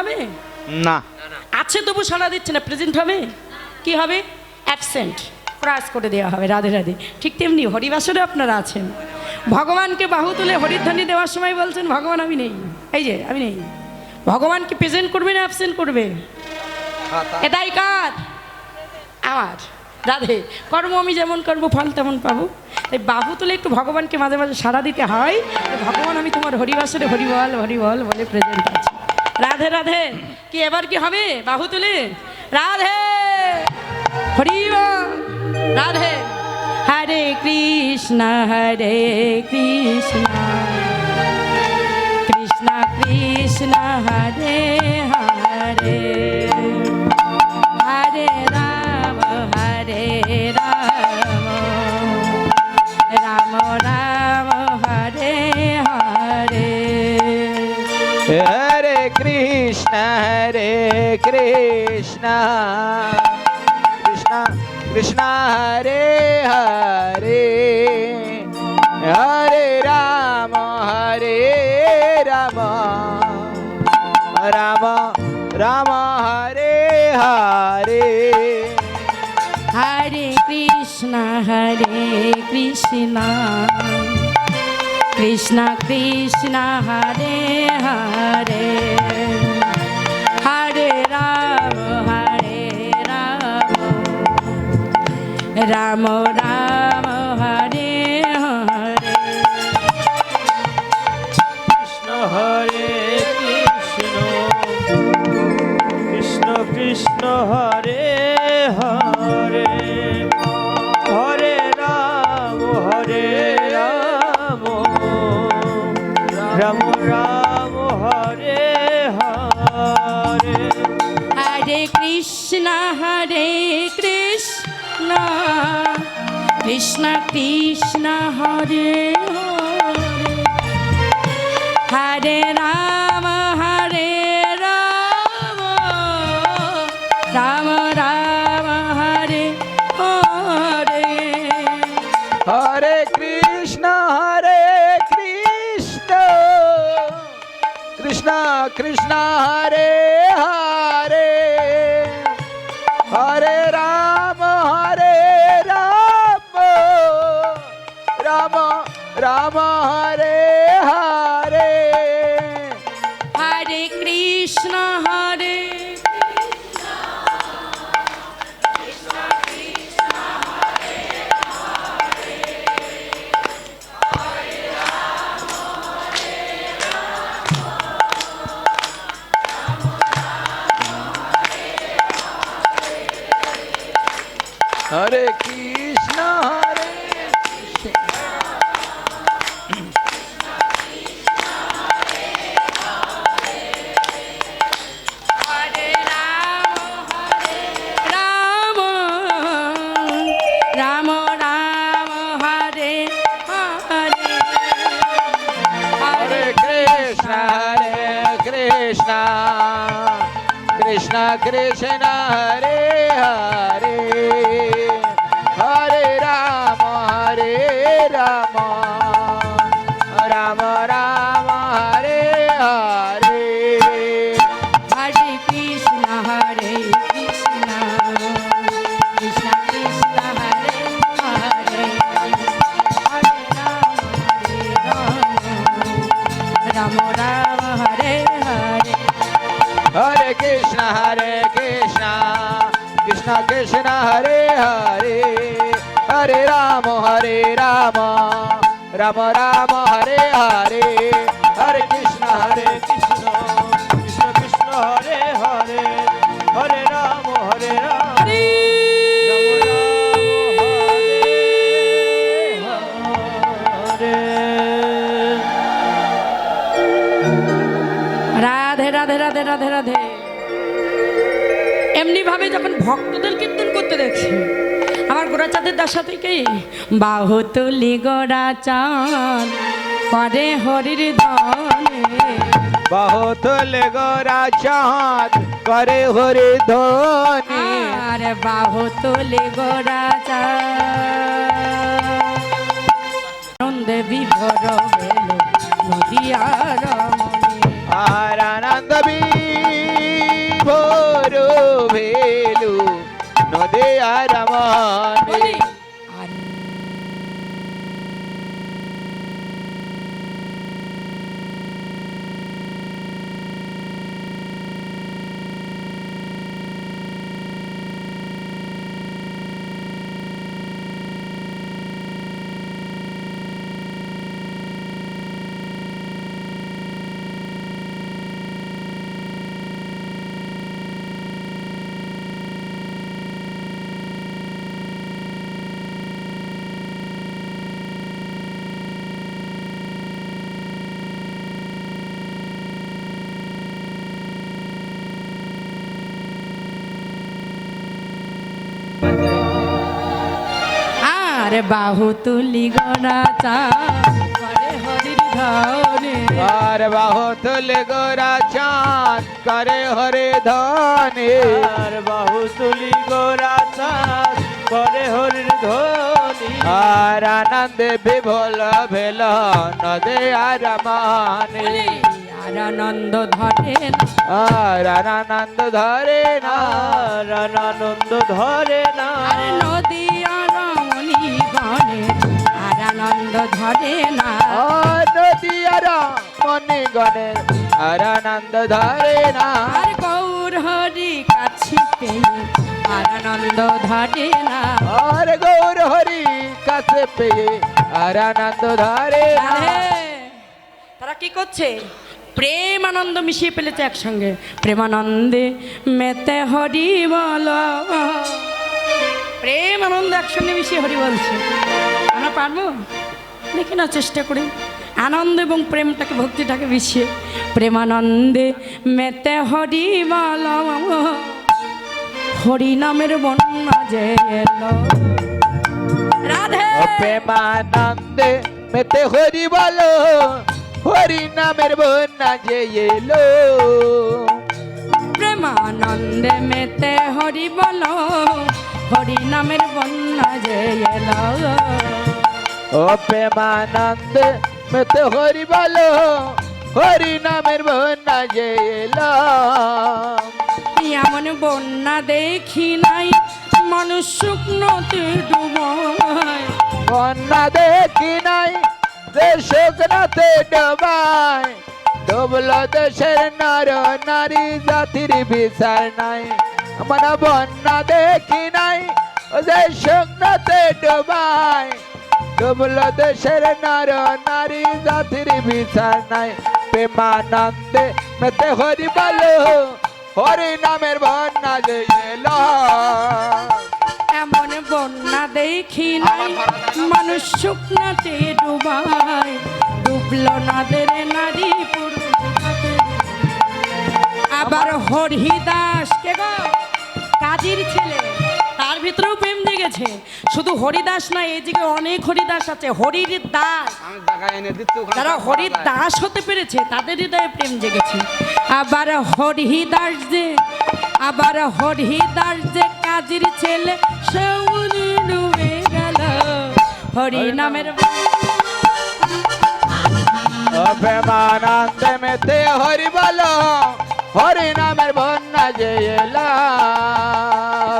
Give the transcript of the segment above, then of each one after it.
হবে না আছে তবু সাড়া দিচ্ছে না, প্রেজেন্ট হবে কি হবে? অ্যাবসেন্ট, ক্রাস করে দেওয়া হবে। রাধে রাধে। ঠিক তেমনি হরিবাসরে আপনারা আছেন, ভগবানকে বাহু তুলে হরিধ্বনি দেওয়ার সময় বলছেন ভগবান আমি নেই, এই যে আমি নেই। ভগবানকে প্রেজেন্ট করবে না অ্যাবসেন্ট করবে? এটাই কাজ আমার। রাধে। কর্ম আমি যেমন করবো ফল তেমন পাবো। তাই বাহু তুলে একটু ভগবানকে মাঝে মাঝে সাড়া দিতে হয়, ভগবান আমি তোমার হরিবাসরে হরিবল হরিবল বলে প্রেজেন্ট আছি। রাধে রাধে। কি এবার কি হবে? বাহু তুলে রাধে হরিবল। রাধে। হরে কৃষ্ণ কৃষ্ণ কৃষ্ণ হরে হরে, হরে রাম রাম রাম হরে হরে। হরে কৃষ্ণ কৃষ্ণ কৃষ্ণ হরে হরে, হরে রাম রাম রাম হরে হরে। হরে কৃষ্ণ কৃষ্ণ কৃষ্ণ হরে হরে, হরে রাম রাম রাম হরে হরে। কৃষ্ণ হরে কৃষ্ণ কৃষ্ণ কৃষ্ণ হরে হরে, হরে রাম রাম রাম হরে হরে। হরে কৃষ্ণ কৃষ্ণ কৃষ্ণ হরে হরে, হরে রাম রাম রাম হরে হরে। হরে কৃষ্ণ কৃষ্ণ কৃষ্ণ হরে হরে, হরে রাম রাম রাম হরে হরে। হরে কৃষ্ণ হরে কৃষ্ণ হরে রাম রাম রাম হরে হরে। হরে কৃষ্ণ কৃষ্ণ কৃষ্ণ কৃষ্ণ হরে হরে, হরে রাম রাম রাম হরে হরে। হরে কৃষ্ণ কৃষ্ণ কৃষ্ণ কৃষ্ণ হরে হরে, হরে রাম রাম রাম হরে হরে। হরে কৃষ্ণ কৃষ্ণ কৃষ্ণ হরে হরে, হরে রাম রাম রাম হরে হরে। হরে কৃষ্ণ কৃষ্ণ কৃষ্ণ কৃষ্ণ হরে হরে, হরে রাম রাম হরে হরে। রাধে রাধে রাধে রাধে রাধে। এমনি ভাবে যখন ভক্তদের কীর্তন করতে দেখছি, আমার গোড়াচাঁদের দশা থেকেই বাহু তুলি গোড়াচাঁদ করে হরির ধনে, বাহু তুলে গোরা চাঁদ করে হরি ধ্বনি। আর বাহু তুলি গোড়াচাঁদ নন্দে বিভোর হলো নদিয়ার মনে। আর আনন্দ আরে বাহু তুলি গোরা চাঁদ করে হরির ধনে আর বাহু তুলে গোরা চাঁদ করে হরে ধনে আর বাহু তুলি গোরা চাঁদ করে হরির ধ্বনি আর আনন্দে বিভোল ভেল নদে আর মানে আর আনন্দ ধরে না আর আনন্দ ধরে না আর আনন্দ ধরে না আর নদী আর রমণী গণে আর আনন্দ ধরে না আর নদী আর মনে গণের আর আনন্দ ধরে না আর গৌর হরি কাছে পেয়ে আর আনন্দ ধরে না আর গৌর হরি কাছে পেয়ে আর আনন্দ ধরে না আরে, তারা কি করছে প্রেম আনন্দ মিশিয়ে ফেলেছে একসঙ্গে প্রেমানন্দে মেতে হরি বল প্রেম আনন্দ একসঙ্গে মিশিয়ে হরি বলছে আমরা পারবো দেখি না চেষ্টা করি আনন্দ এবং প্রেমটাকে ভক্তিটাকে মিশিয়ে প্রেমানন্দে মেতে হরি বল হরি নামের বন্যা যে এলো রাধে প্রেমানন্দে মেতে হরি বলো হরি নামের বন্যা যে এলো প্রেমানন্দে মেতে হরি বল হরি নামের বন্যা যে এলো ও প্রেমানন্দে মেতে হরি বলো হরি নামের বন্যা যে এলো এমন বন্যা দেখি নাই মানুষ শুকনোতে ডুবায় বন্যা দেখি নাই যে শুকনাতে ডোবায় ডুবলো দেশের নর নারী জাতির বিচার নাই আমার বন্যা দেখি নাই যে শুকনাতে ডোবায় ডুবলো দেশের নর নারী জাতির বিচার নাই প্রেমানন্দে মেতে হরি বলো হরি নামের বন্যা যে এলো এমন বন্যা দেখি নাই মানুষ শুকনাতে ডুবায় ডুবলো নাদের নারী পুরুষ আবার হরিদাস কে গো কাজীর ছেলে তার ভিতরেও প্রেম জেগেছে শুধু হরিদাস নয় এই দিকে অনেক হরিদাস আছে হরির দাস যারা হরির দাস হতে পেরেছে তাদের হৃদয়ে প্রেম জেগেছে আবার হরিদাস যে কাজীর ছেলে সৌরি ডুবে গেল হরি নামের প্রেমানন্দে মেতে হরি বলো হরি নামের বন্যা যে এলো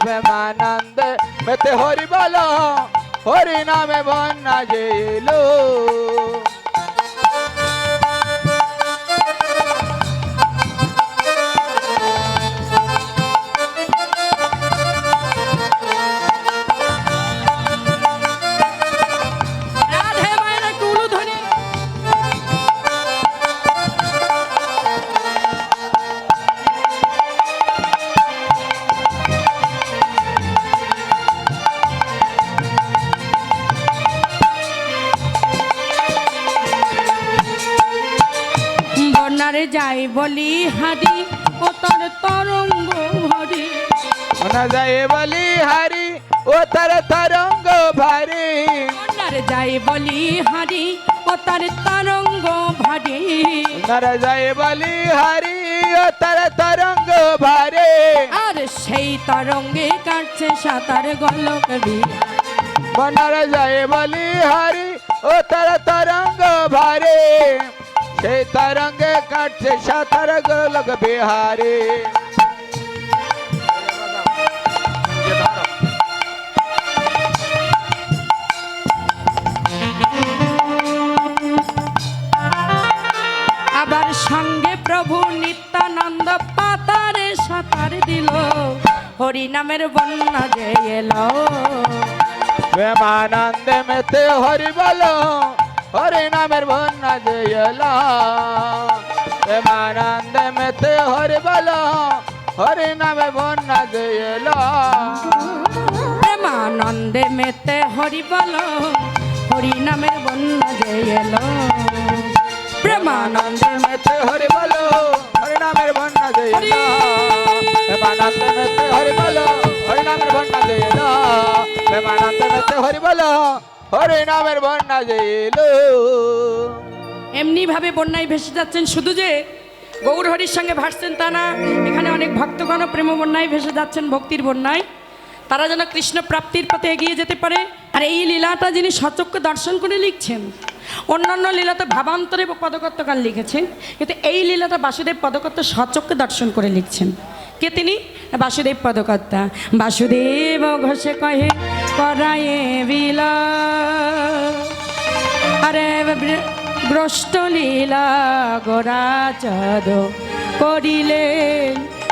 প্রেমানন্দে মেতে হরি বলো হরি নামে বন্যা যে এলো রাধে মায়েরা কুলু ধরে বন্যারে যাই বলি হারি ও তার তরঙ্গ ভরি মনা যায় বলি হারি ও তার তরঙ্গ ভারি বন্যারে যাই বলি হারি ও তার তরঙ্গ ভারি নর যায় বলি হারি ও তার তরঙ্গ ভারে আর সেই তরঙ্গে কাটছে সাঁতার গলক বনর যায় বলি হারি ও তার তরঙ্গ ভারে সেই তরঙ্গে কাটছে সাঁতার গোলক বিহারে আবার সঙ্গে প্রভু নিত্যানন্দ পাতারে সাঁতার দিল হরি নামের বন্যা যে এলো প্রেমানন্দে মেতে হরি বলো হরি নামের বন্যা যে এলো প্রেমানন্দে মেতে হরি বলো হরি নামে বন্যা যে এলো প্রেমানন্দে মেতে হরি বল হরি নামের বন্যা যে এলো প্রেমানন্দে মেতে হরি বলো হরি নামের বন্যা যে এলো প্রেমানন্দে মেতে হরি বলো হরি নামের বন্যা যে এলো প্রেমানন্দে নাচতে নাচতে হরি বলো, হরি নামের বন্যা যে এলো। এমনি ভাবে বন্যায় ভেসে যাচ্ছেন, শুধু যে গৌর হরির সঙ্গে ভাসছেন তা না, এখানে অনেক ভক্তগণ প্রেম বন্যায় ভেসে যাচ্ছেন, ভক্তির বন্যায়। তারা যেন কৃষ্ণ প্রাপ্তির পথে এগিয়ে যেতে পারে। আর এই লীলাটা যিনি সচক্ষে দর্শন করে লিখছেন, অন্যান্য লীলাতে ভাবান্তরে পদকর্তকার লিখেছেন, কিন্তু এই লীলাটা বাসুদেব পদকর্তা সচক্ষে দর্শন করে লিখছেন। কে তিনি? বাসুদেব পদকর্তা। বাসুদেব ঘোষে কহে করায়ে বিলা, আরে গ্রষ্ট লীলা গোরাচদ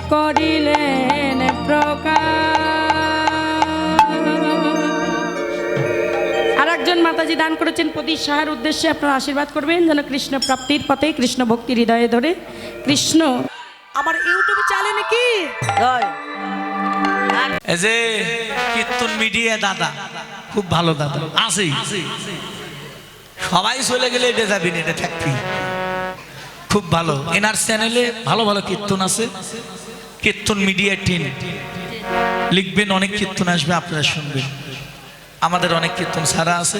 করিলেন প্রকাশ। আর একজন মাতাজি দান করেছেন প্রতি সাহার উদ্দেশ্যে, আপনারা আশীর্বাদ করবেন যেন কৃষ্ণ প্রাপ্তির পথে, কৃষ্ণ ভক্তি হৃদয়ে ধরে কৃষ্ণ। আমার ইউটিউবে চ্যানেল নাকি এই যে কীর্তন মিডিয়া দাদা, খুব ভালো দাদা আছে, সবাই চলে গেলে এটা যাবি না, এটা থাকবি। খুব ভালো, এনার চ্যানেলে ভালো ভালো কীর্তন আছে। কীর্তন মিডিয়া টিম লিখবেন, অনেক কীর্তন আসবে, আপনারা শুনবেন। আমাদের অনেক কীর্তন ছাড়া আছে।